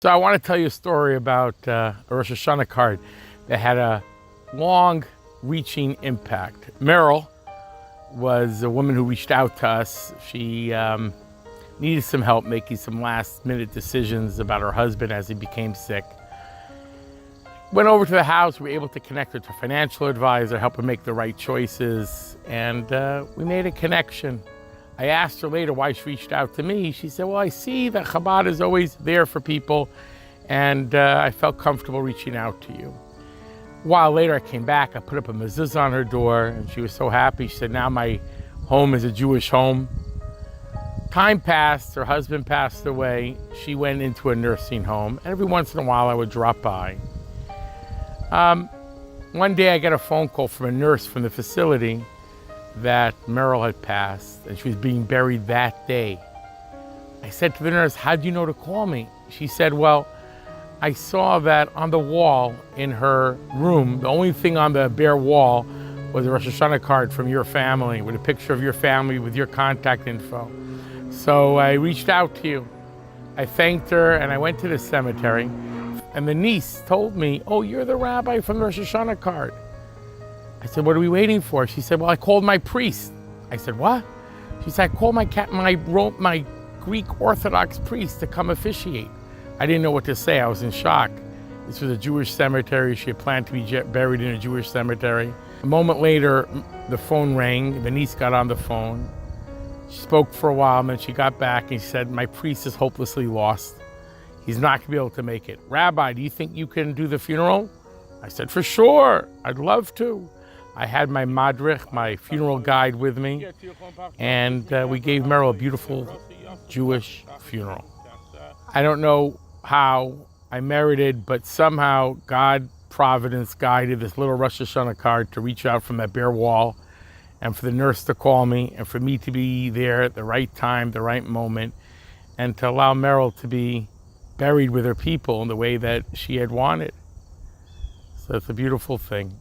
So I want to tell you a story about a Rosh Hashanah card that had a long-reaching impact. Meryl was a woman who reached out to us. She needed some help making some last-minute decisions about her husband as he became sick. Went over to the house. We were able to connect her to a financial advisor, help her make the right choices, and we made a connection. I asked her later why she reached out to me. She said, well, I see that Chabad is always there for people, and I felt comfortable reaching out to you. A while later, I came back. I put up a mezuzah on her door, and she was so happy. She said, now my home is a Jewish home. Time passed. Her husband passed away. She went into a nursing home, and every once in a while, I would drop by. One day, I got a phone call from a nurse from the facility that Meryl had passed and she was being buried that day. I said to the nurse, how do you know to call me? She said, well, I saw that on the wall in her room, the only thing on the bare wall was a Rosh Hashanah card from your family with a picture of your family with your contact info. So I reached out to you. I thanked her and I went to the cemetery, and the niece told me, oh, you're the rabbi from the Rosh Hashanah card. I said, what are we waiting for? She said, well, I called my priest. I said, what? She said, I called my Greek Orthodox priest to come officiate. I didn't know what to say. I was in shock. This was a Jewish cemetery. She had planned to be buried in a Jewish cemetery. A moment later, the phone rang. The niece got on the phone. She spoke for a while, and then she got back and she said, my priest is hopelessly lost. He's not going to be able to make it. Rabbi, do you think you can do the funeral? I said, for sure. I'd love to. I had my madrich, my funeral guide, with me, and we gave Meryl a beautiful Jewish funeral. I don't know how I merited, but somehow God, Providence, guided this little Rosh Hashanah card to reach out from that bare wall, and for the nurse to call me, and for me to be there at the right time, the right moment, and to allow Meryl to be buried with her people in the way that she had wanted. So it's a beautiful thing.